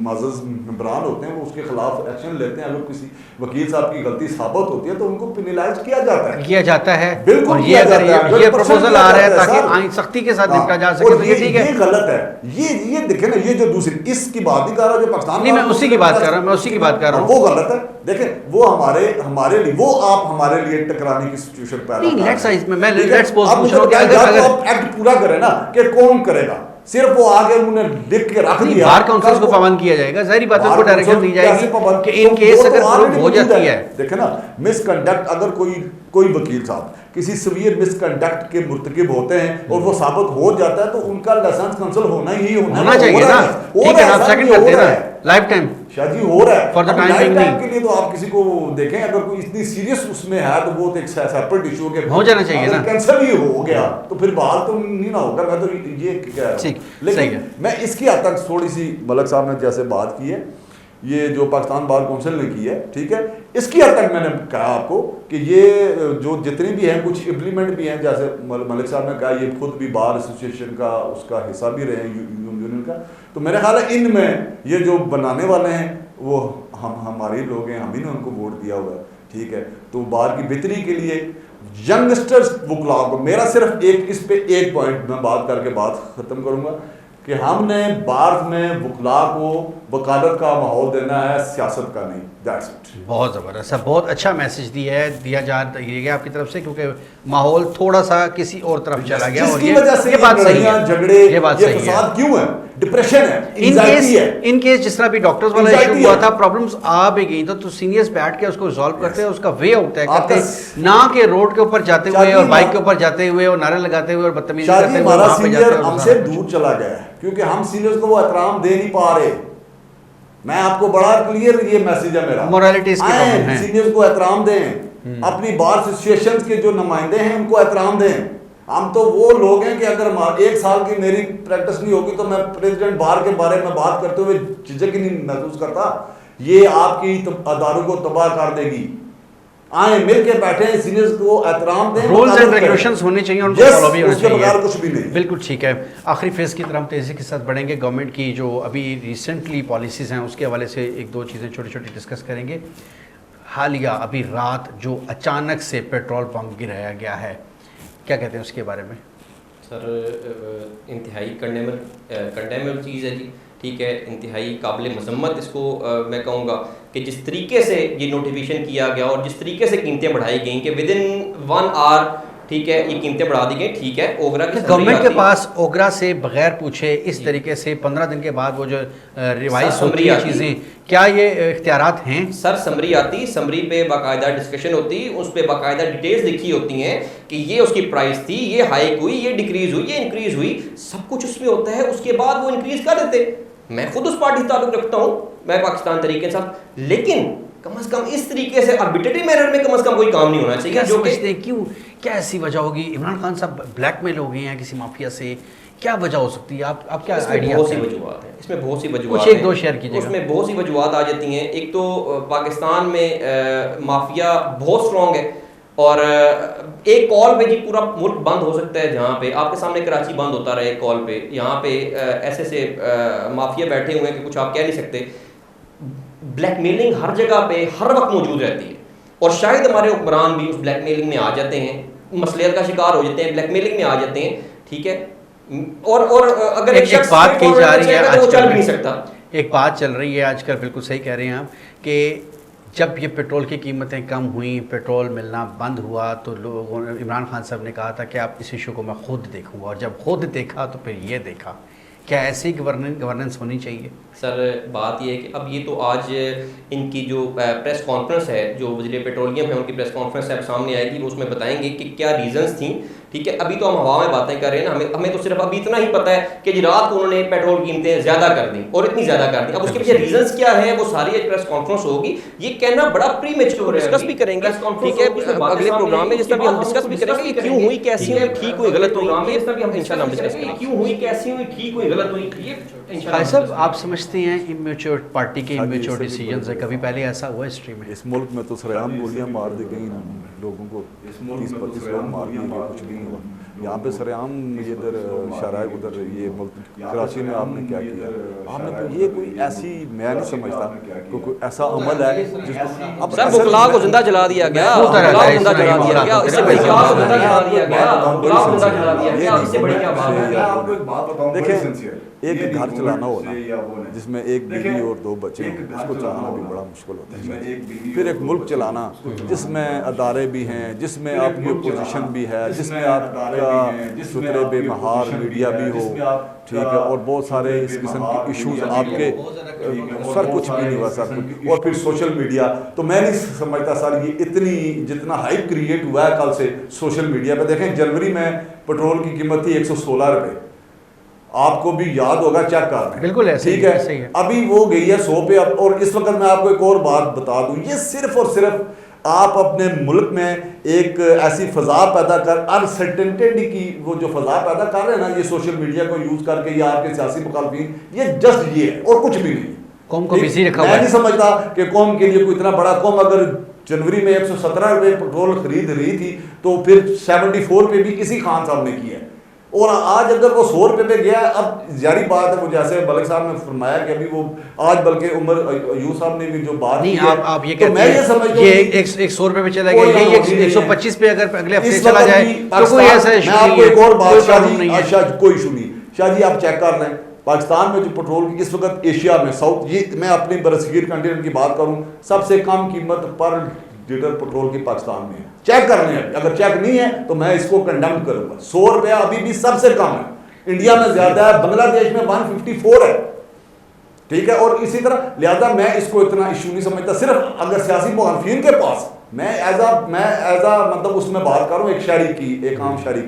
S2: माज़ज़ मेंबरान होते हैं वो उसके खिलाफ एक्शन लेते हैं। अगर किसी वकील साहब की गलती साबित होती है तो उनको पेनलाइज किया जाता है।
S1: बिल्कुल,
S2: और
S1: ये अगर ये प्रपोजल आ रहा है ताकि
S2: ताकि
S1: सख्ती के साथ निपटा जा सके तो ये ठीक है।
S2: ये गलत है, ये देखे ना, ये जो दूसरी इसकी बात नहीं कर रहा, जो पाकिस्तान
S1: नहीं, मैं उसी की बात कर रहा हूं, मैं उसी की बात कर रहा हूं।
S2: वो गलत है। देखें वो हमारे लिए, वो आप हमारे लिए टकराने की सिचुएशन पैदा
S1: नहीं,
S2: कर
S1: लेट्स
S2: रहे हैं।
S1: मैं
S2: ठीक है?
S1: लेट्स पोस्ट
S2: अब
S1: पूछ
S2: मुझे
S1: रहा हूं कि
S2: बताइए, या
S1: अगर
S2: तो आप एक्ट पूरा करें ना, कि कौन करेगा, सिर्फ वो आगे उन्होंने लिख के रख दिया।
S1: बार काउंसिल को पाबंद किया जाएगा, जाहिर बात है उनको डायरेक्शन दी जाएगी कि इन केस अगर प्रूव हो जाती है।
S2: देखे ना, मिसकंडक्ट अगर कोई वकील साहब किसी सीवियर मिसकंडक्ट के मुर्तकिब होते हैं और वो साबित हो जाता है तो उनका लाइसेंस कैंसिल होना
S1: चाहिए ना। ठीक है, आप सेकंड करते हैं ना, लाइफ टाइम
S2: शादी हो रहा है
S1: For the time
S2: life
S1: being
S2: time
S1: नहीं।
S2: के लिए तो आप किसी को देखें, अगर कोई इतनी सीरियस उसमें है तो वो तो एक सेपरेट इशू के
S1: हो जाना चाहिए ना।
S2: कैंसिल ही हो गया तो फिर बहाल तो नहीं ना होगा। मैं तो ये कह रहा
S1: ठीक,
S2: हूं। लेकिन
S1: सही है।
S2: मैं इसकी हद तक थोड़ी सी मलक साहब ने जैसे बात की है, ये जो पाकिस्तान बार काउंसिल ने की है, ठीक है, इसकी हद तक मैंने कहा आपको कि ये जो जितनी भी हैं कुछ इम्प्लीमेंट भी हैं, जैसे मलिक साहब ने कहा, ये खुद भी बार एसोसिएशन का उसका हिस्सा भी रहे हैं, यूनियन का। तो मेरे ख्याल है इनमें ये जो बनाने वाले हैं वो हमारे लोग हैं, हम ही ने उनको वोट दिया हुआ है, ठीक है। तो बार की बेहतरी के लिए यंगस्टर्स वकलाओं को, मेरा सिर्फ इस पे एक पॉइंट मैं बात करके बात ख़त्म करूँगा कि हमने बार में वकला को वकालत का माहौल देना है, सियासत का नहीं। That's it.
S1: बहुत ज़बरदस्त, बहुत अच्छा मैसेज दिया जा गया आपकी तरफ से, क्योंकि माहौल थोड़ा सा किसी और तरफ चला गया और
S2: जिसकी वजह से
S1: ये बात सही है,
S2: झगड़े,
S1: ये बात सही है।
S2: फसाद क्यों है? डिप्रेशन है,
S1: इन
S2: एंजाइटी है।
S1: केस जिस तरह भी डॉक्टर्स वाला
S2: Anxiety
S1: इशू हुआ
S2: है।
S1: था, प्रॉब्लम्स आ भी गई तो सीनियर्स बैठ के उसको रिजॉल्व करते हैं, उसका वे आउट तय करते
S2: आपका
S1: हैं, ना कि रोड के ऊपर जाते हुए
S2: शादी
S1: और बाइक
S2: मा-
S1: के ऊपर जाते हुए और नारे लगाते हुए और बदतमीजी
S2: शादी
S1: करते हुए
S2: हमारा
S1: वहां पे
S2: सीनियर
S1: जाते हुए
S2: हमसे
S1: सारा कुछ।
S2: दूर चला गया है क्योंकि हम सीनियर्स को वो एहतराम दे नहीं पा रहे। मैं आपको बड़ा क्लियर ये मैसेज है मेरा,
S1: Moralities की प्रॉब्लम है।
S2: सीनियर्स को एहतराम दें, अपनी बार एसोसिएशन के जो नुमाइंदे हैं उनको एहतराम दें। हम तो वो लोग हैं कि अगर 1 साल की मेरी प्रैक्टिस नहीं होगी तो मैं प्रेसिडेंट बार के बारे में बात करते हुए झिझक ही नहीं महसूस करता। ये आपकी अदारों को तबाह कर देगी। आए मिल के बैठे, सीनियर्स को एहतराम दें,
S1: रूल्स एंड
S2: वकालत करें।
S1: रेगुलेशंस होने चाहिए, उनको
S2: Yes,
S1: फॉलो भी होना
S2: उसके बगैर
S1: चाहिए।
S2: कुछ भी नहीं।
S1: बिल्कुल ठीक है। आखिरी फेज़ की तरफ हम तेज़ी के साथ बढ़ेंगे। गवर्नमेंट की जो अभी रिसेंटली पॉलिसीज़ हैं उसके हवाले से एक दो चीज़ें छोटी छोटी डिस्कस करेंगे। हालिया अभी रात जो अचानक से पेट्रोल पंप गिराया गया है, क्या कहते हैं उसके बारे में?
S3: सर इंतहाई कंडेमेबल चीज़ है जी, ठीक है, इंतहाई काबिल मजम्मत इसको मैं कहूँगा कि जिस तरीके से ये नोटिफिकेशन किया गया और जिस तरीके से कीमतें बढ़ाई गई कि विद इन 1 आवर, ठीक है, ये कीमतें बढ़ा दी गई। ठीक है, ओगरा की
S1: गवर्नमेंट के पास ओगरा से बगैर पूछे इस तरीके से 15 दिन के बाद वो जो रिवाइज होती है चीज़ें, क्या ये इख्तियारात हैं?
S3: सर समरी आती, समरी पे बाकायदा डिस्कशन होती, उस पे बाकायदा डिटेल्स लिखी होती हैं कि ये उसकी प्राइस थी, ये हाइक हुई, ये डिक्रीज हुई, ये इंक्रीज हुई, सब कुछ उसमें होता है। उसके बाद वो इंक्रीज कर देते। मैं खुद उस पार्टी से ताल्लुक रखता हूँ, मैं पाकिस्तान तरीके के साथ, लेकिन कम से कम इस तरीके से आर्बिट्रेटरी मैनर में कम से कम कोई काम नहीं होना चाहिए। जो कि
S1: क्यों, क्या ऐसी वजह होगी? इमरान खान साहब ब्लैकमेल हो गए हैं किसी माफिया से, क्या वजह हो सकती है? आप क्या आइडिया?
S3: बहुत सी वजूहत हैं, इसमें बहुत सी वजूहत
S1: हैं, एक दो शेयर कीजिएगा।
S3: उसमें बहुत सी वजूहत आ जाती हैं। एक तो पाकिस्तान में माफिया बहुत स्ट्रॉन्ग है और एक कॉल पे जी पूरा मुल्क बंद हो सकता है। जहाँ पे आपके सामने कराची बंद होता रहे एक कॉल पे, यहाँ पे ऐसे माफिया बैठे हुए हैं कि कुछ आप कह नहीं सकते। ब्लैकमेलिंग हर जगह पे हर वक्त मौजूद रहती है और शायद हमारे हुक्मरान भी उस ब्लैकमेलिंग में आ जाते हैं, मसलियत का शिकार हो जाते हैं, ब्लैकमेलिंग में आ जाते हैं। ठीक है, और अगर एक शख्स
S1: बात की जा रही है,
S3: तो वो चल भी नहीं सकता।
S1: एक बात चल रही है आजकल, बिल्कुल सही कह रहे हैं आप, कि जब ये पेट्रोल की कीमतें कम हुई, पेट्रोल मिलना बंद हुआ, तो लोगों ने, इमरान खान साहब ने कहा था कि आप इस इशू को मैं खुद देखूंगा, और जब खुद देखा तो फिर ये देखा। क्या ऐसी गवर्नेंस होनी चाहिए? सर
S3: बात ये है कि अब ये तो आज इनकी जो प्रेस कॉन्फ्रेंस है, जो वज़ीर पेट्रोलियम है उनकी प्रेस कॉन्फ्रेंस है, अब सामने आएगी, वो उसमें बताएंगे कि क्या रीज़न्स थी ठीक है, अभी तो हम हवा में बातें कर रहे हैं ना, हमें तो सिर्फ अभी इतना ही पता है कि जी रात को उन्होंने पेट्रोल की कीमतें ज्यादा कर दी और इतनी ज्यादा कर दी। अब उसके पीछे रीजंस क्या है वो सारी एक प्रेस कॉन्फ्रेंस होगी, ये कहना बड़ा प्रीमेच्योर है। डिस्कस भी करेंगे, ठीक है, अगले प्रोग्राम में जिस तरह भी हम डिस्कस भी करेंगे कि क्यों हुई, कैसी हुई, ठीक हुई, गलत हुई, ये जिस तरह भी हम इंशाल्लाह डिस्कस करेंगे, क्यों हुई, कैसी हुई, ठीक हुई, गलत हुई, ये
S1: भाई साहब आप समझते हैं इमेच्योर पार्टी के इमेच्योर डिसीजंस है, कभी पहले ऐसा हुआ हिस्ट्री में?
S2: इस मुल्क में तो सरेआम गोलियां मार दी गई लोगों को, 30-35 लोग मार दिए गए, कुछ नहीं हुआ। यहाँ पे सरेआम ये इधर शराय उधर ये मुल्क कराची में आपने क्या किया, आपने तो ये कोई ऐसी, मैं नहीं समझता कोई ऐसा अमल है जिसको अब
S3: सर बुकला को जिंदा जला दिया गया, बुकला को जिंदा जला दिया गया, इससे बड़ी क्या बात, जिंदा जला दिया गया, बुकला को जिंदा जला दिया गया, इससे बड़ी क्या बात है?
S2: मैं आपको एक बात बताऊं, देखिए एक घर चलाना हो ना जिसमें एक बीवी और 2 बच्चे हों, उसको चलाना भी बड़ा मुश्किल होता है। फिर एक मुल्क चलाना जिसमें अदारे भी हैं, जिसमें आपकी अपोजिशन भी है, जिसमें आपका सुथरे बेमहार मीडिया भी हो, ठीक है, और बहुत सारे इस किस्म के इश्यूज आपके सर कुछ भी नहीं हुआ सर कुछ, और फिर सोशल मीडिया तो मैं नहीं समझता सर ये इतनी जितना हाइप क्रिएट हुआ है कल से सोशल मीडिया पे। देखें जनवरी में पेट्रोल की कीमत थी 116 रुपये, आपको भी याद होगा, चेक कर रहे हैं,
S1: बिल्कुल ऐसे
S2: ठीक है, अभी वो गई है 100 पे। अब और इस वक्त मैं आपको एक और बात बता दूं, ये सिर्फ और सिर्फ आप अपने मुल्क में एक ऐसी फजा पैदा कर, अनसर्टेनिटी की वो जो फजा पैदा कर रहे हैं ना ये सोशल मीडिया को यूज करके या आपके सियासी मुखालफिन, ये जस्ट ये है और कुछ भी नहीं।
S1: कौम को बिजी रखा हुआ है।
S2: मैं नहीं समझता कि कौम के लिए कोई इतना बड़ा, कौम अगर जनवरी में 117 रुपये पेट्रोल खरीद रही थी तो फिर 74 पे भी किसी खान साहब ने किया है, और आज अगर वो 100 रुपये पे गया, अब जारी बात है, वो जैसे मलिक साहब ने फरमाया कि अभी वो आज बल्कि उमर अयूब साहब ने भी जो बात
S1: नहीं,
S2: की है,
S1: आप ये
S2: तो
S1: कहते
S2: मैं ये
S1: हैं
S2: समझता
S1: ये
S2: हूं
S1: एक 100 रुपये पे चला गया, ये 125 पे अगर अगले हफ्ते
S2: इस
S1: चला
S2: वक्त
S1: जाए
S2: भी
S1: तो कोई ऐसा इशू
S2: मैं आपको
S1: नहीं
S2: एक
S1: है,
S2: और बात
S1: कोई
S2: शाह
S1: प्रॉब्लम नहीं है।
S2: जी, कोई इशू नहीं शाह जी, आप चेक कर लें पाकिस्तान में जो पेट्रोल की इस वक्त एशिया में साउथ, ये मैं अपनी बरसगीर कंटिनेंट की बात करूं, सबसे कम कीमत पर लीटर पेट्रोल की पाकिस्तान में है। चेक कर लें, अगर चेक नहीं है तो मैं इसको कंडेम करूंगा। 100 रुपया अभी भी सबसे कम है, इंडिया में ज्यादा है, बांग्लादेश में 154 है, ठीक है, और इसी तरह लिहाजा मैं इसको इतना इशू नहीं समझता। सिर्फ अगर सियासी मुखालफिन के पास मैं एज आ मतलब उसमें बात करूं एक शहरी की, एक आम शहरी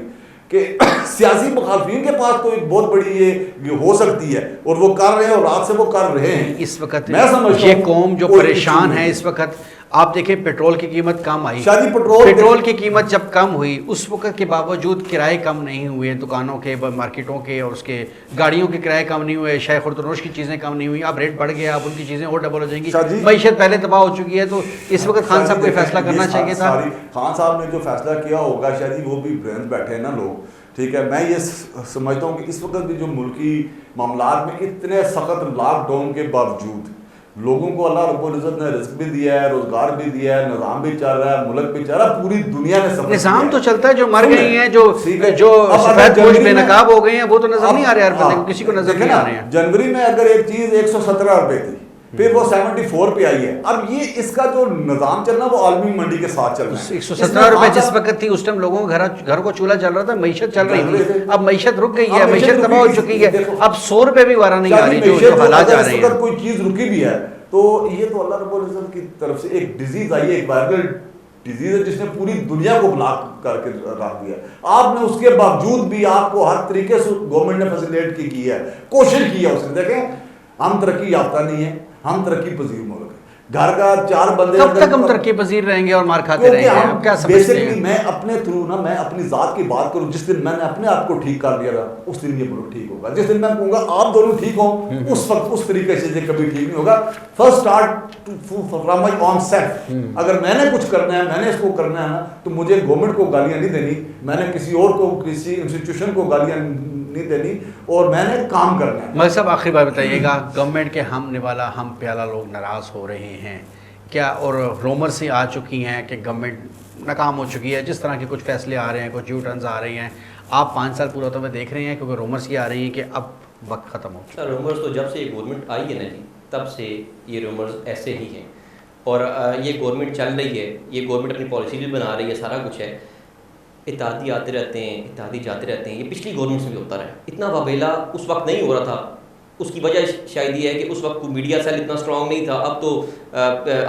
S2: कि सियासी मुखालफिन के पास तो एक बहुत बड़ी ये हो सकती है और वो कर रहे हैं और रात से वो कर रहे हैं।
S1: इस वक्त
S2: मैं समझता
S1: ये
S2: हूं
S1: कौम जो
S2: कोई
S1: परेशान
S2: इशू
S1: है
S2: नहीं।
S1: इस वक्त, आप देखें पेट्रोल की कीमत कम आई,
S2: शादी
S1: पेट्रोल की कीमत जब कम हुई उस वक्त के बावजूद किराए कम नहीं हुए दुकानों के, मार्केटों के, और उसके गाड़ियों के किराए कम नहीं हुए, शाय खुर्दनोश की चीज़ें कम नहीं हुई, अब रेट बढ़ गया, अब उनकी चीज़ें और डबल हो जाएंगी, मईशत पहले तबाह हो चुकी है। तो इस वक्त खान साहब को फैसला करना चाहिए था।
S2: खान साहब ने जो फैसला किया होगा शायद ही वो भी ब्रेन बैठे हैं ना लोग, ठीक है। मैं ये समझता हूँ कि इस वक्त भी जो मुल्की मामलात में इतने सख्त लॉकडाउन के बावजूद लोगों को अल्लाह रब्बुल इज़्ज़त ने रिज़्क़ भी दिया है, रोजगार भी दिया है, निज़ाम भी चल रहा है, मुल्क भी चल रहा है, पूरी दुनिया ने सब
S1: निज़ाम तो चलता है, जो मर गई हैं, जो सफेद पोश बेनकाब हो गए हैं, वो तो नजर नहीं आ रहे, हर बंदे को, किसी को नजर नहीं आ रहे हैं।
S2: जनवरी में अगर एक चीज 117 रुपए थी, फिर वो 74 पे आई है। अब ये इसका जो निजाम चलना वो आलमी मंडी के साथ चल रहा है।
S1: 117 रुपए जिस वक्त थी उस टाइम लोगों को घर को चूल्हा चल रहा था, मईशत चल रही थी, अब मईशत रुक गई है, मईशत तबाह हो चुकी है, अब 100 रुपए भी वारा नहीं आ रही जो हालात जा रहे हैं।
S2: कोई चीज रुकी भी है तो ये तो अल्लाह रब्बुल इज़्ज़त की तरफ से एक डिजीज आई है, एक वायरल डिजीज है जिसने पूरी दुनिया को ब्लॉक करके रख दिया। आपने उसके बावजूद भी आपको हर तरीके से गवर्नमेंट ने फैसिलिटेट की है, कोशिश की है उसने। देखें हम तरक्की याफ्ता नहीं है, हम तरक्की पजीर मुल्क है। घर का 4 बंदे
S1: कब तक हम तरक्की पजीर रहेंगे और मार खाते रहेंगे? आप क्या समझते हैं?
S2: मैं अपने थ्रू ना, मैं अपनी जात की बात करूं, जिस दिन मैंने अपने आप को ठीक कर लिया था उस दिन ये मुल्क ठीक होगा। जिस दिन मैं कहूंगा आप दोनों ठीक हो उस वक्त उस तरीके से ये कभी ठीक नहीं होगा। First start from my on self. अगर मैंने कुछ करना है, मैंने इसको करना है ना, तो मुझे गवर्नमेंट को गालियां नहीं देनी, मैंने किसी और को, किसी इंस्टीट्यूशन को गालियां नहीं देनी, और मैंने काम करना है।
S1: मलिक साहब आखिरी बात बताइएगा, गवर्नमेंट के हम निवाला हम प्याला लोग नाराज़ हो रहे हैं क्या? और रोमर से आ चुकी हैं कि गवर्नमेंट नाकाम हो चुकी है, जिस तरह के कुछ फैसले आ रहे हैं, कुछ यू टर्न्स आ रहे हैं, आप 5 साल पूरा होते हुए देख रहे हैं, क्योंकि रोमर्स ये आ रही हैं कि अब वक्त ख़त्म हो चुका है।
S3: रूमर्स तो जब से ये गवर्नमेंट आई है ना जी, तब से ये रूमर्स ऐसे ही हैं, और ये गवर्नमेंट चल रही है, ये गवर्नमेंट अपनी पॉलिसी भी बना रही है, सारा कुछ है, इत्तेहादी आते रहते हैं, इत्तेहादी जाते रहते हैं। ये पिछली गवर्नमेंट से भी होता रहा है, इतना वावेला उस वक्त नहीं हो रहा था, उसकी वजह शायद ये है कि उस वक्त मीडिया सेल इतना स्ट्रांग नहीं था। अब तो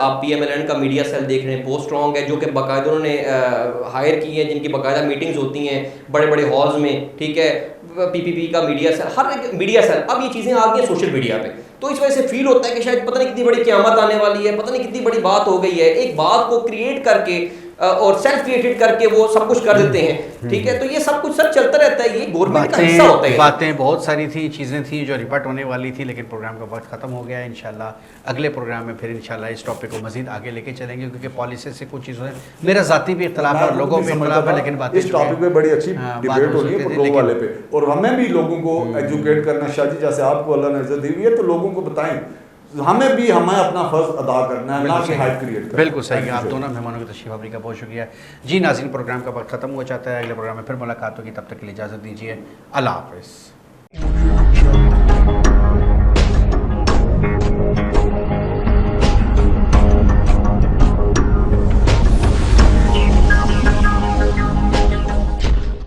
S3: आप PMLN का मीडिया सेल देख रहे हैं, बहुत स्ट्रांग है, जो कि बाकायदा उन्होंने हायर की है, जिनकी बाकायदा मीटिंग्स होती हैं बड़े बड़े हॉल्स में, ठीक है। PPP का मीडिया सेल, हर एक मीडिया सेल, अब ये चीज़ें आ गई हैं सोशल मीडिया पे, तो इस वजह से फील होता है कि शायद पता नहीं कितनी बड़ी क़यामत आने वाली है, पता नहीं कितनी बड़ी बात हो गई है। एक बात को क्रिएट करके और सेल्फ क्रिएटेड करके वो सब कुछ कर देते हैं, ठीक है। तो ये सब कुछ सर चलता रहता है, ये गवर्नमेंट का हिस्सा होता है।
S1: बातें बहुत सारी थी, चीज़ें थी जो रिपोर्ट होने वाली थी, लेकिन प्रोग्राम का वक्त ख़त्म हो गया है। इंशाल्लाह अगले प्रोग्राम में फिर इंशाल्लाह इस टॉपिक को मजीद आगे लेके चलेंगे, क्योंकि पॉलिसी से कुछ चीज़ों मेरा ज़ाती भी इख्तलाफ है और लोगों में इख्तलाफ है, लेकिन बातें
S2: इस टॉपिक पे बड़ी अच्छी डिबेट हो रही है लोगों वाले पे, और हमें भी लोगों को एजुकेट करना। शादी जैसे आपको अल्लाह ने इज्जत दी हुई है, तो लोगों को बताएं, हमें अपना फर्ज अदा करना है, ना कि हाइप क्रिएट करना।
S1: बिल्कुल सही है। आप दोनों मेहमानों की तशरीफ आवरी का बहुत शुक्रिया जी। नाज़रीन, प्रोग्राम का वक्त ख़त्म हो जाता है, अगले प्रोग्राम में फिर मुलाकात होगी, तब तक के लिए इजाज़त दीजिए, अल्लाह हाफ़िज़।